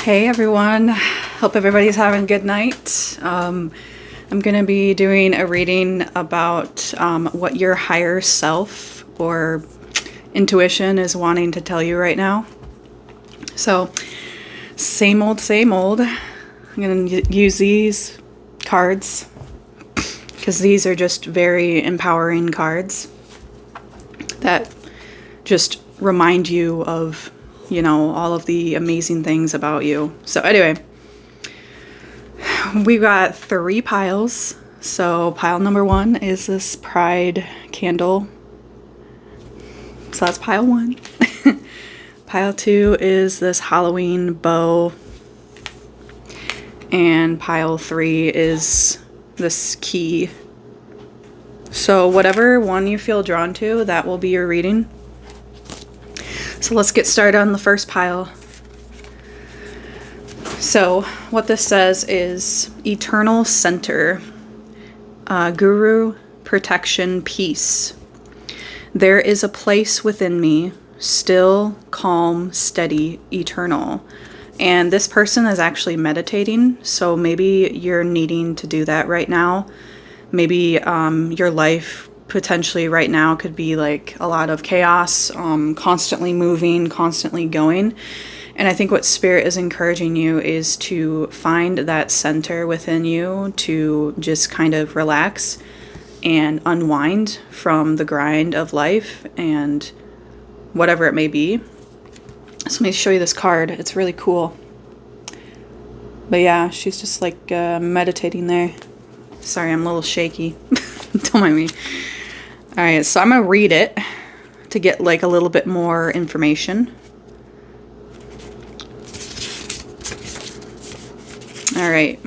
Hey everyone, hope everybody's having a good night. I'm going to be doing a reading about what your higher self or intuition is wanting to tell you right now. So, same old, same old. I'm going to use these cards because these are just very empowering cards that just remind you of all of the amazing things about you. So anyway, we got 3 piles. So pile number 1 is this pride candle. So that's pile 1. Pile 2 is this Halloween bow. And pile 3 is this key. So whatever one you feel drawn to, that will be your reading. So let's get started on the first pile. So what this says is eternal center, guru, protection, peace. There is a place within me, still, calm, steady, eternal. And this person is actually meditating, so maybe you're needing to do that right now. Maybe your life potentially right now could be like a lot of chaos, constantly moving, constantly going. And I think what Spirit is encouraging you is to find that center within you to just kind of relax and unwind from the grind of life and whatever it may be. So let me show you this card. It's really cool. But yeah, she's just like meditating there. Sorry, I'm a little shaky. Don't mind me. Alright, so I'm going to read it to get like a little bit more information. Alright.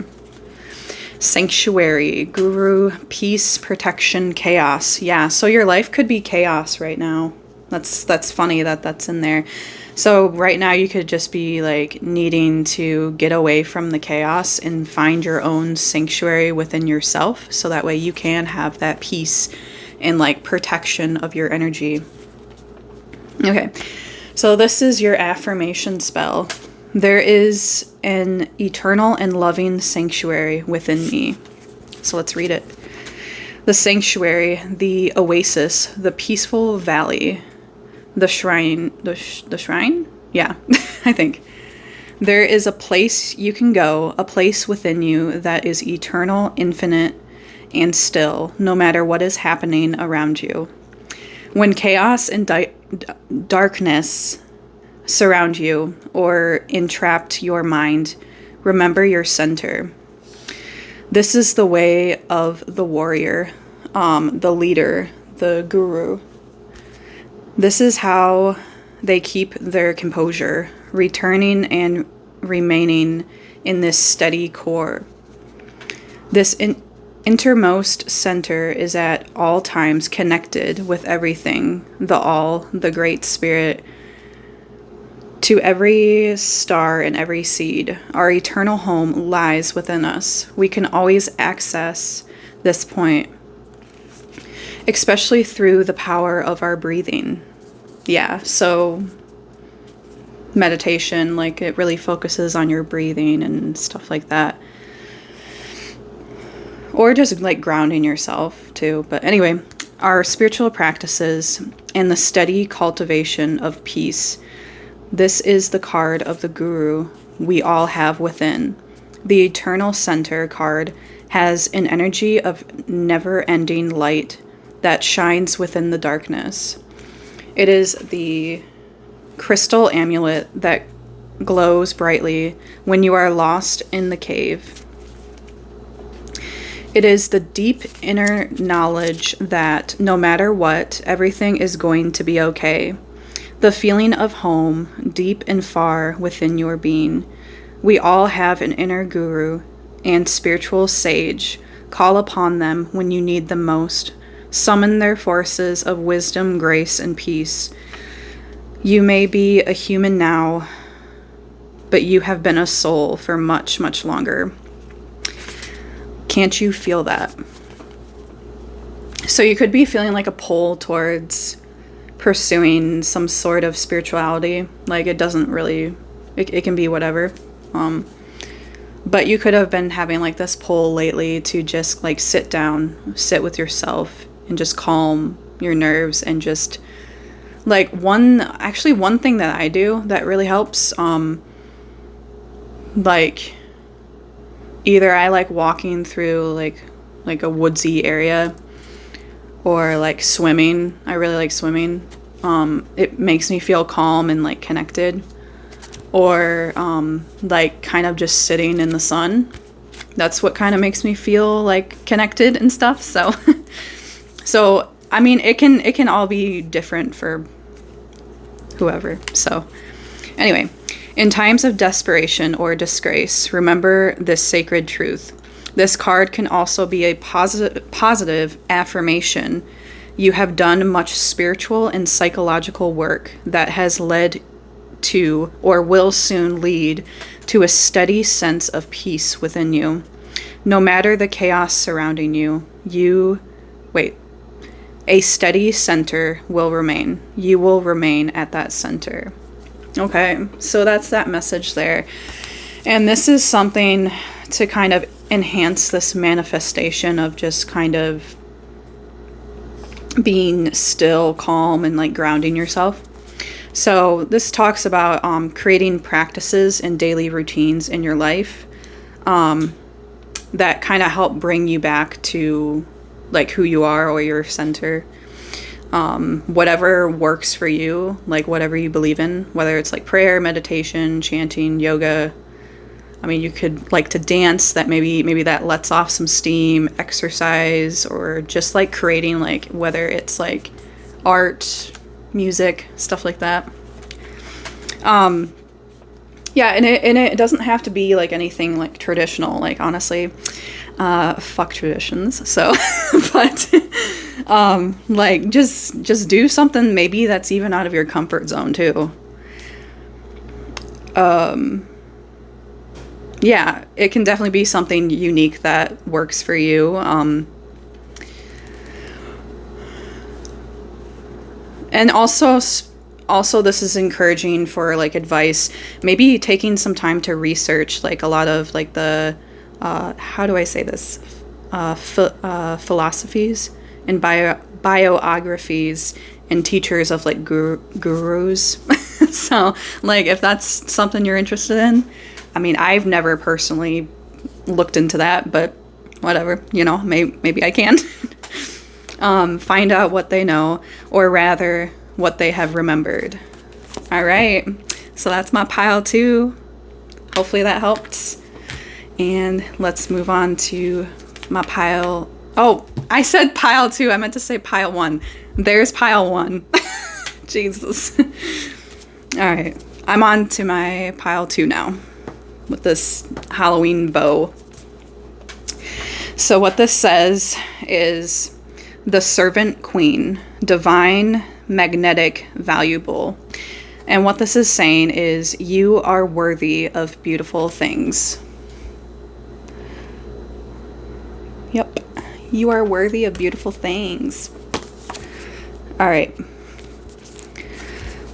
Sanctuary, guru, peace, protection, chaos. Yeah, so your life could be chaos right now. That's funny that that's in there. So right now you could just be like needing to get away from the chaos and find your own sanctuary within yourself, so that way you can have that peace and like protection of your energy. Okay, so this is your affirmation spell. There is an eternal and loving sanctuary within me. So let's read it. The sanctuary, the oasis, the peaceful valley, the shrine, the shrine? Yeah, I think. There is a place you can go, a place within you that is eternal, infinite, and still, no matter what is happening around you. When chaos and darkness surround you or entrapped your mind, remember your center. This is the way of the warrior, the leader, the guru. This is how they keep their composure, returning and remaining in this steady core. This innermost center is at all times connected with everything, the all, the great spirit, to every star and every seed. Our eternal home lies within us. We can always access this point, especially through the power of our breathing. Yeah, so meditation, like it really focuses on your breathing and stuff like that. Or just like grounding yourself too. But anyway, our spiritual practices and the steady cultivation of peace. This is the card of the guru we all have within. The eternal center card has an energy of never-ending light that shines within the darkness. It is the crystal amulet that glows brightly when you are lost in the cave. It is the deep inner knowledge that no matter what, everything is going to be okay. The feeling of home deep and far within your being. We all have an inner guru and spiritual sage. Call upon them when you need them most. Summon their forces of wisdom, grace, and peace. You may be a human now, but you have been a soul for much, much longer. Can't you feel that? So you could be feeling like a pull towards pursuing some sort of spirituality. Like it doesn't really, it can be whatever. But you could have been having like this pull lately to just like sit with yourself and just calm your nerves, and just like one thing that I do that really helps, like either I like walking through like a woodsy area, or like swimming. I really like swimming. It makes me feel calm and like connected. Or like kind of just sitting in the sun. That's what kind of makes me feel like connected and stuff. So so I mean, it can all be different for whoever. So anyway, in times of desperation or disgrace, remember this sacred truth. This card can also be a positive affirmation. You have done much spiritual and psychological work that has led to, or will soon lead to, a steady sense of peace within you. No matter the chaos surrounding you, a steady center will remain. You will remain at that center. Okay, so that's that message there. And this is something to kind of enhance this manifestation of just kind of being still, calm, and like grounding yourself. So this talks about creating practices and daily routines in your life that kind of help bring you back to like who you are, or your center. Whatever works for you, like whatever you believe in, whether it's like prayer, meditation, chanting, yoga. I mean, you could like to dance, that maybe that lets off some steam, exercise, or just like creating, like whether it's like art, music, stuff like that. Yeah, and it doesn't have to be like anything like traditional, like honestly, fuck traditions. So but like just do something maybe that's even out of your comfort zone too. Yeah, it can definitely be something unique that works for you. And also this is encouraging for like advice, maybe taking some time to research like a lot of like the, how do I say this? Philosophies and biographies and teachers of like gurus. So like if that's something you're interested in, I mean, I've never personally looked into that, but whatever, you know, maybe I can. Find out what they know, or rather what they have remembered. All right, so that's my pile 2. Hopefully that helped. And let's move on to my pile. Oh, I said pile 2. I meant to say pile 1. There's pile 1. Jesus. All right, I'm on to my pile 2 now with this Halloween bow. So what this says is the Servant Queen, divine, magnetic, valuable. And what this is saying is you are worthy of beautiful things. Yep, you are worthy of beautiful things. All right.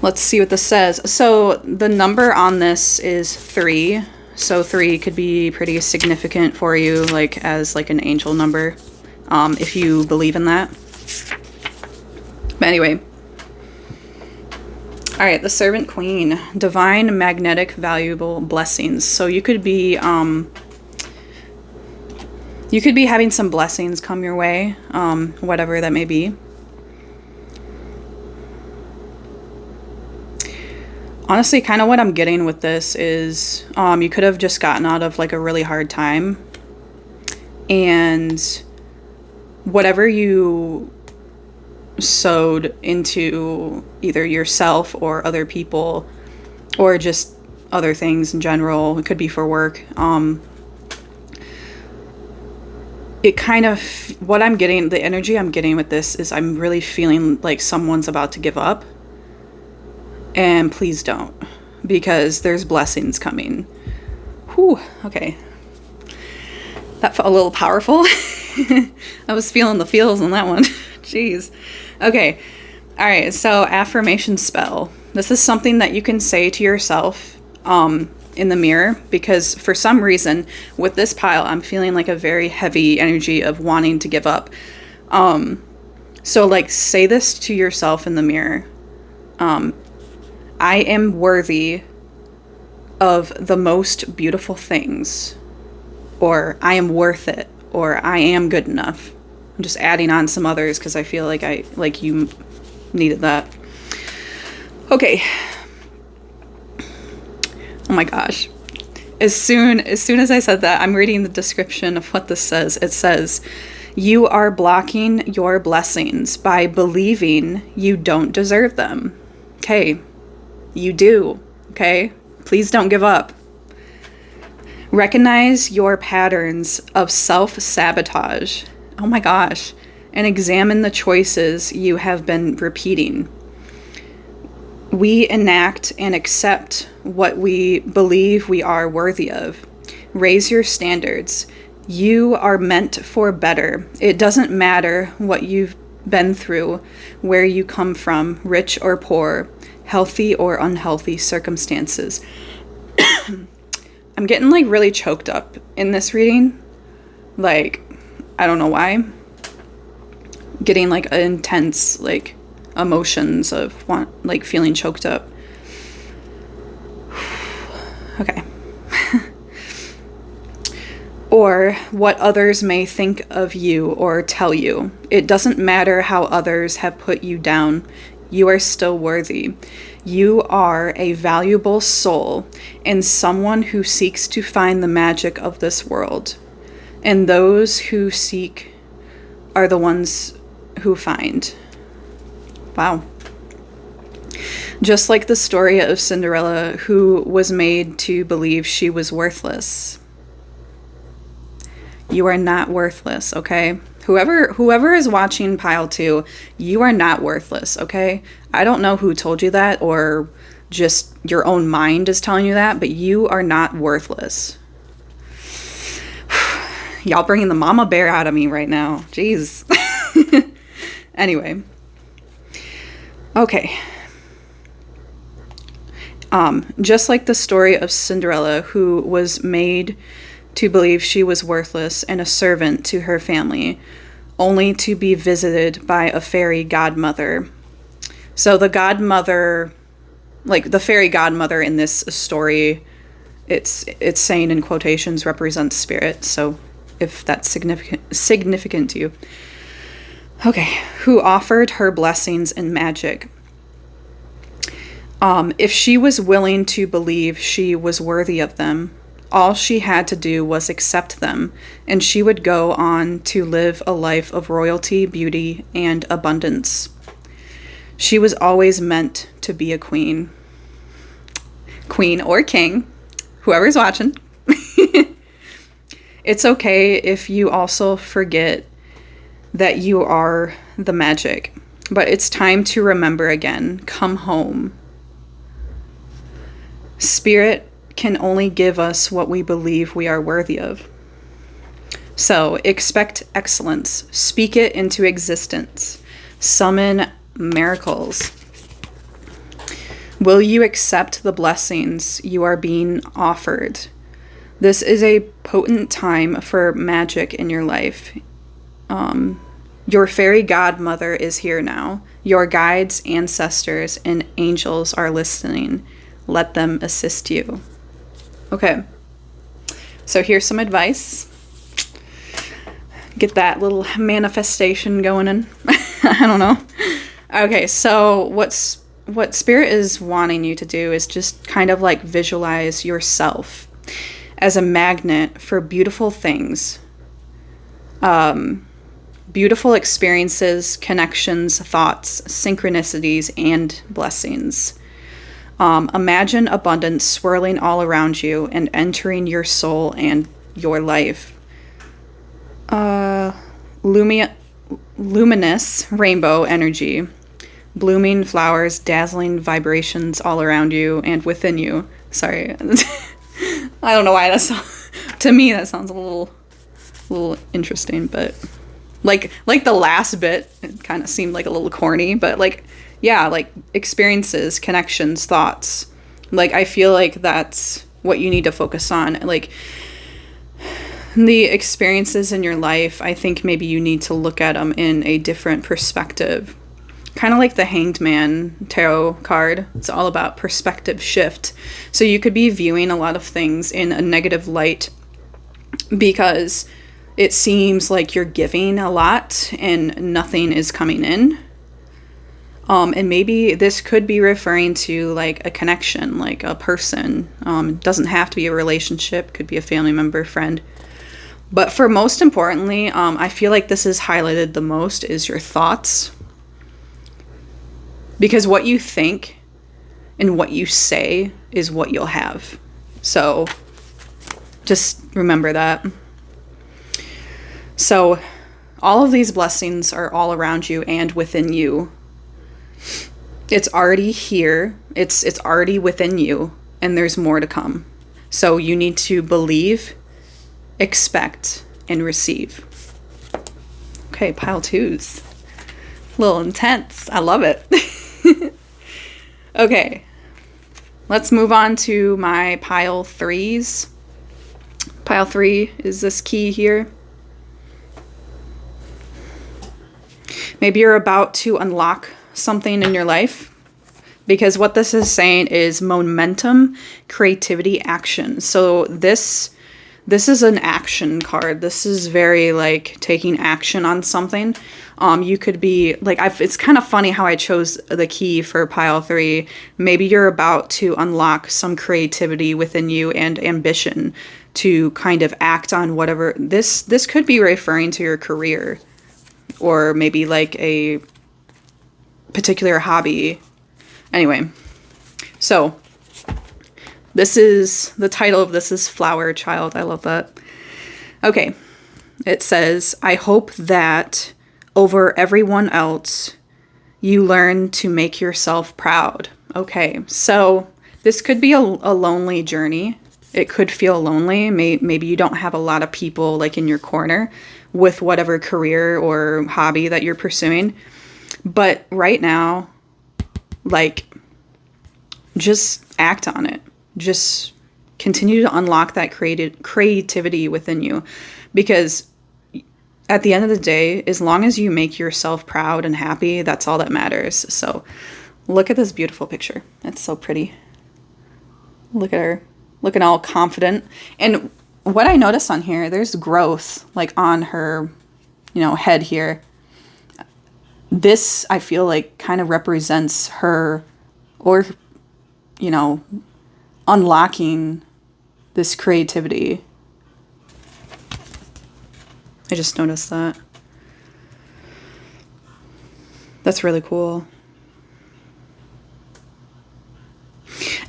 Let's see what this says. So the number on this is 3. So 3 could be pretty significant for you, like as like an angel number, if you believe in that. But anyway. All right, the Servant Queen, divine, magnetic, valuable blessings. So you could be having some blessings come your way, whatever that may be. Honestly, kind of what I'm getting with this is you could have just gotten out of like a really hard time, and whatever you sowed into either yourself or other people, or just other things in general, it could be for work, it kind of, what I'm getting, the energy I'm getting with this is I'm really feeling like someone's about to give up. And please don't, because there's blessings coming. Whew, okay. That felt a little powerful. I was feeling the feels on that one. Jeez. Okay. All right. So affirmation spell. This is something that you can say to yourself in the mirror, because for some reason with this pile, I'm feeling like a very heavy energy of wanting to give up. So like say this to yourself in the mirror. I am worthy of the most beautiful things, or I am worth it, or I am good enough. I'm just adding on some others because I feel like you needed that. Okay. Oh my gosh. As soon as I said that, I'm reading the description of what this says. It says, you are blocking your blessings by believing you don't deserve them. Okay. You do. Okay. Please don't give up. Recognize your patterns of self-sabotage. Oh my gosh. And examine the choices you have been repeating. We enact and accept what we believe we are worthy of. Raise your standards. You are meant for better. It doesn't matter what you've been through, where you come from, rich or poor, healthy or unhealthy circumstances. I'm getting like really choked up in this reading. Like, I don't know why. Getting like intense like emotions of like feeling choked up. Okay. Or what others may think of you or tell you. It doesn't matter how others have put you down. You are still worthy. You are a valuable soul and someone who seeks to find the magic of this world. And those who seek are the ones who find. Wow. Just like the story of Cinderella, who was made to believe she was worthless. You are not worthless, okay? Whoever is watching Pile 2, you are not worthless, okay? I don't know who told you that, or just your own mind is telling you that, but you are not worthless. Y'all bringing the mama bear out of me right now. Jeez. Anyway. Okay. Just like the story of Cinderella, who was made to believe she was worthless and a servant to her family, only to be visited by a fairy godmother. So the godmother, like the fairy godmother in this story, it's saying in quotations, represents spirit. So if that's significant to you. Okay, who offered her blessings and magic. If she was willing to believe she was worthy of them, all she had to do was accept them, and she would go on to live a life of royalty, beauty, and abundance. She was always meant to be a queen. Queen or king, whoever's watching. It's okay if you also forget that you are the magic, but it's time to remember again. Come home. Spirit can only give us what we believe we are worthy of. So expect excellence. Speak it into existence. Summon miracles. Will you accept the blessings you are being offered? This is a potent time for magic in your life. Your fairy godmother is here now. Your guides, ancestors, and angels are listening. Let them assist you. Okay, so here's some advice. Get that little manifestation going in. I don't know. Okay, so what Spirit is wanting you to do is just kind of like visualize yourself as a magnet for beautiful things. Beautiful experiences, connections, thoughts, synchronicities, and blessings. Imagine abundance swirling all around you and entering your soul and your life. Luminous rainbow energy. Blooming flowers, dazzling vibrations all around you and within you. Sorry. I don't know why that's... To me, that sounds a little interesting, but... Like the last bit, it kind of seemed like a little corny, but like, yeah, like experiences, connections, thoughts, Like, I feel like that's what you need to focus on. Like, the experiences in your life, I think maybe you need to look at them in a different perspective. Kind of like the Hanged Man tarot card. It's all about perspective shift. So you could be viewing a lot of things in a negative light because it seems like you're giving a lot and nothing is coming in. And maybe this could be referring to like a connection, like a person. It doesn't have to be a relationship, could be a family member, friend. But for most importantly, I feel like this is highlighted the most is your thoughts. Because what you think and what you say is what you'll have. So just remember that. So all of these blessings are all around you and within you. It's already here. It's already within you, and there's more to come. So you need to believe, expect, and receive. Okay, pile 2s. A little intense. I love it. Okay, let's move on to my pile 3s. Pile 3 is this key here. Maybe you're about to unlock something in your life, because what this is saying is momentum, creativity, action. So this is an action card. This is very like taking action on something. You could be like, it's kind of funny how I chose the key for pile 3. Maybe you're about to unlock some creativity within you and ambition to kind of act on whatever. This could be referring to your career, or maybe like a particular hobby. Anyway, so this is, the title of this is Flower Child. I love that. Okay, it says, I hope that over everyone else, you learn to make yourself proud. Okay, so this could be a lonely journey. It could feel lonely. Maybe you don't have a lot of people like in your corner with whatever career or hobby that you're pursuing. But right now, like, just act on it. Just continue to unlock that creativity within you. Because at the end of the day, as long as you make yourself proud and happy, that's all that matters. So look at this beautiful picture. It's so pretty. Look at her. Looking all confident. And what I notice on here, there's growth like on her, head here. This, I feel like, kind of represents her, or, unlocking this creativity. I just noticed that. That's really cool.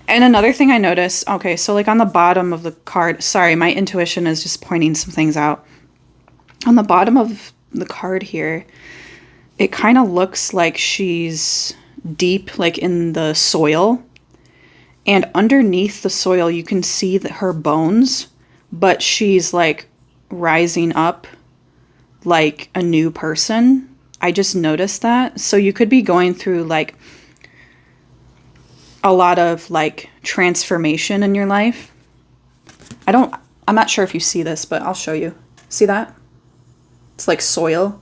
And another thing I noticed, okay, so like on the bottom of the card, sorry, my intuition is just pointing some things out. On the bottom of the card here, it kind of looks like she's deep, like in the soil. And underneath the soil, you can see her bones, but she's like rising up like a new person. I just noticed that. So you could be going through like a lot of like transformation in your life. I'm not sure if you see this, but I'll show you. See that? It's like soil.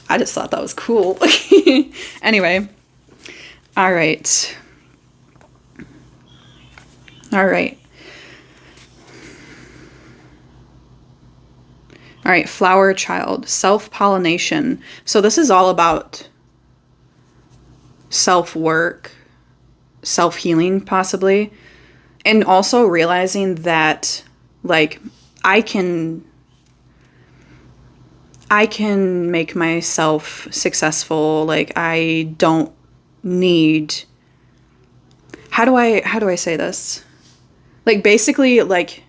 I just thought that was cool. Anyway. All right. All right. All right, flower child, self-pollination. So this is all about self-work, self-healing possibly, and also realizing that like I can make myself successful. Like I don't need, how do I say this? Like basically like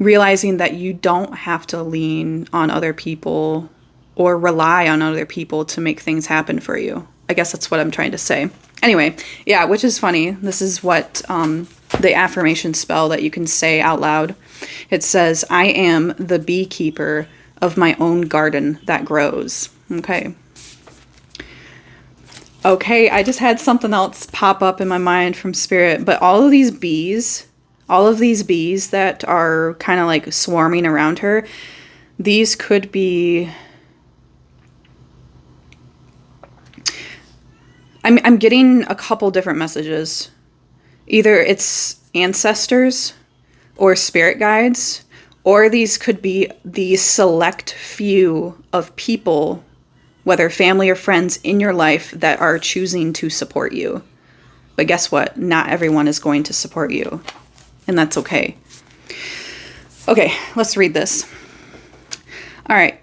realizing that you don't have to lean on other people or rely on other people to make things happen for you. I guess that's what I'm trying to say. Anyway, yeah, which is funny. This is what the affirmation spell that you can say out loud. It says, I am the beekeeper of my own garden that grows. Okay. Okay, I just had something else pop up in my mind from spirit, but all of these bees that are kind of like swarming around her, these could be, I'm getting a couple different messages. Either it's ancestors or spirit guides, or these could be the select few of people, whether family or friends in your life, that are choosing to support you. But guess what? Not everyone is going to support you, and that's okay. Okay, let's read this. All right.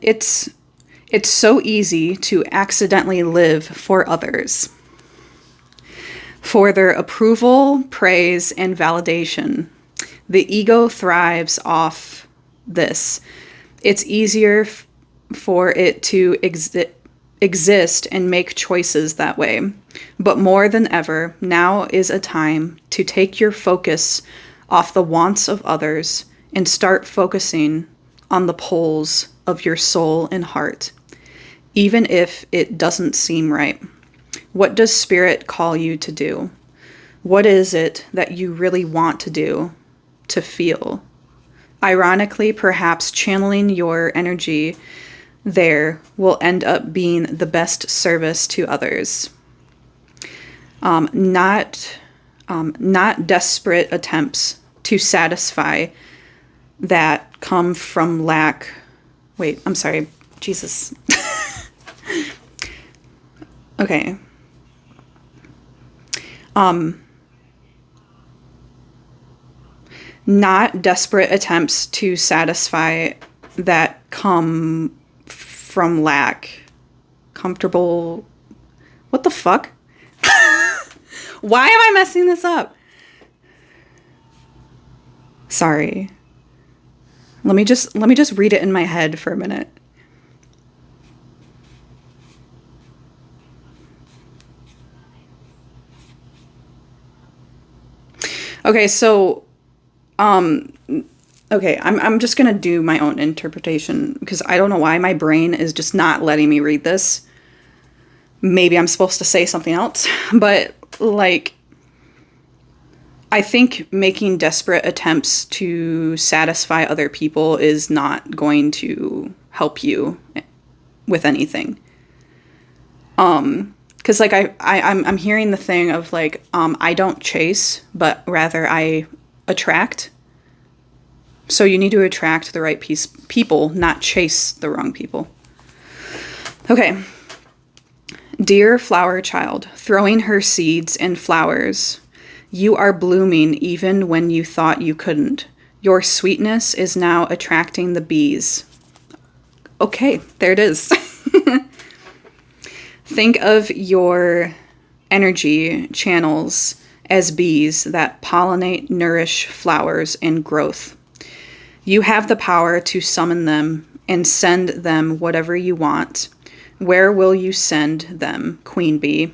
It's so easy to accidentally live for others, for their approval, praise, and validation. The ego thrives off this. It's easier for it to exist and make choices that way. But more than ever, now is a time to take your focus off the wants of others and start focusing on the poles of your soul and heart, even if it doesn't seem right. What does Spirit call you to do? What is it that you really want to do, to feel? Ironically, perhaps channeling your energy there will end up being the best service to others. Not desperate attempts to satisfy that come from lack. Wait, I'm sorry. Jesus. Okay. Not desperate attempts to satisfy that come from lack. Comfortable. What the fuck? Why am I messing this up? Sorry. Let me just read it in my head for a minute. Okay, so okay, I'm just gonna do my own interpretation because I don't know why my brain is just not letting me read this. Maybe I'm supposed to say something else, but like, I think making desperate attempts to satisfy other people is not going to help you with anything. Because like I'm hearing the thing of like, I don't chase, but rather I attract. So you need to attract the right people, not chase the wrong people. Okay. Dear flower child, throwing her seeds and flowers, you are blooming even when you thought you couldn't. Your sweetness is now attracting the bees. Okay, there it is. Think of your energy channels as bees that pollinate, nourish flowers and growth. You have the power to summon them and send them whatever you want. Where will you send them, Queen Bee?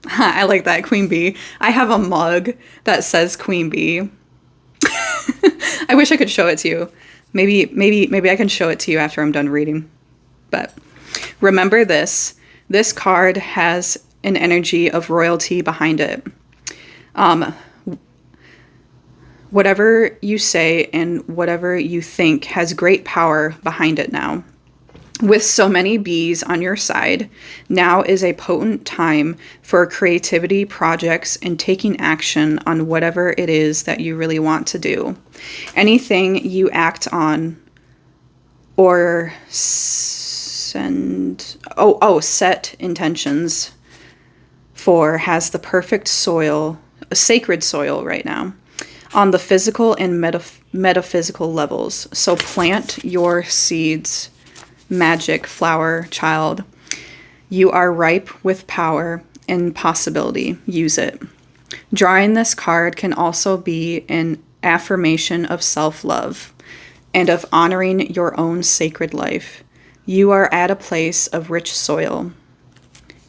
I like that, Queen Bee. I have a mug that says Queen Bee. I wish I could show it to you. Maybe I can show it to you after I'm done reading. But remember this. This card has an energy of royalty behind it. Whatever you say and whatever you think has great power behind it now. With so many bees on your side, now is a potent time for creativity, projects, and taking action on whatever it is that you really want to do. Anything you act on or set intentions for has the perfect soil, a sacred soil right now, on the physical and metaphysical levels. So plant your seeds. Magic flower child, you are ripe with power and possibility. Use it. Drawing this card can also be an affirmation of self-love and of honoring your own sacred life. You are at a place of rich soil,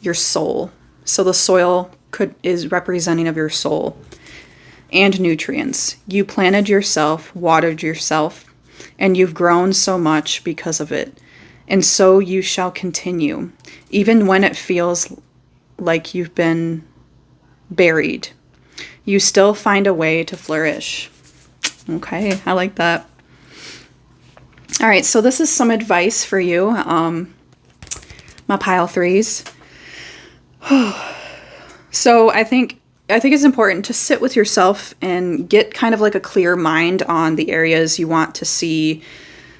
your soul. So the soil is representing of your soul and nutrients. You planted yourself, watered yourself, and you've grown so much because of it. And so you shall continue, even when it feels like you've been buried, you still find a way to flourish. Okay, I like that. All right, so this is some advice for you, my pile threes. So I think it's important to sit with yourself and get kind of like a clear mind on the areas you want to see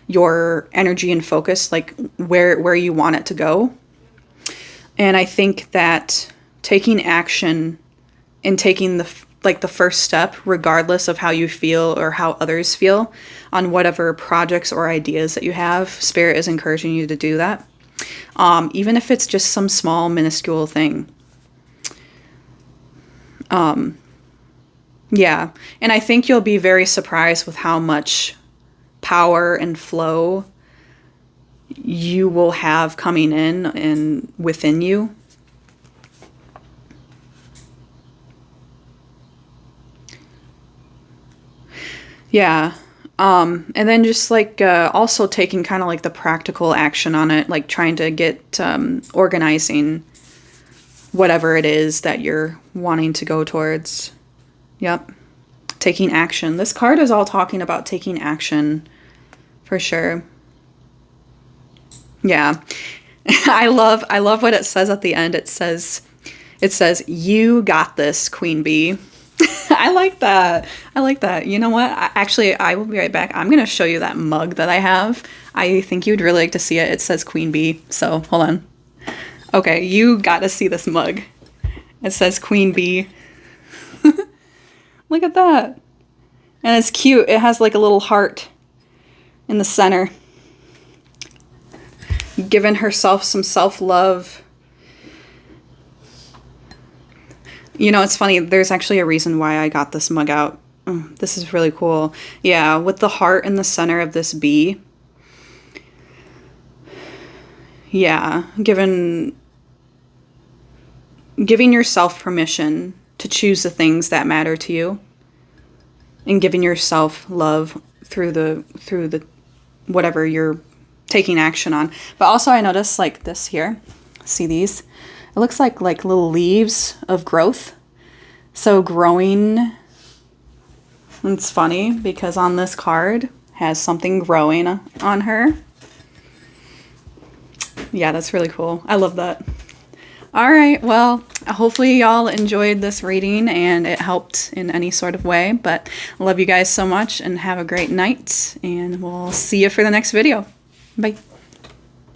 your energy and focus, like where you want it to go. And I think that taking action and taking the first step, regardless of how you feel or how others feel on whatever projects or ideas that you have, Spirit is encouraging you to do that. Even if it's just some small, minuscule thing. Yeah. And I think you'll be very surprised with how much power and flow you will have coming in and within you. Yeah. And then just like also taking kind of like the practical action on it, like trying to get organizing whatever it is that you're wanting to go towards. Yep. Taking action. This card is all talking about taking action for sure. Yeah. I love what it says at the end. It says, "You got this, Queen Bee." I like that. I like that. You know what? I will be right back. I'm going to show you that mug that I have. I think you'd really like to see it. It says Queen Bee. So hold on. Okay, you got to see this mug. It says Queen Bee. Look at that. And it's cute. It has like a little heart in the center. Giving herself some self-love. You know, it's funny. There's actually a reason why I got this mug out. This is really cool. Yeah, with the heart in the center of this bee. Yeah, giving yourself permission to choose the things that matter to you, and giving yourself love through the whatever you're taking action on. But also I noticed like this here. See these? It looks like little leaves of growth. So growing, it's funny because on this card has something growing on her. Yeah, that's really cool. I love that. All right, well, hopefully y'all enjoyed this reading and it helped in any sort of way. But I love you guys so much and have a great night. And we'll see you for the next video. Bye.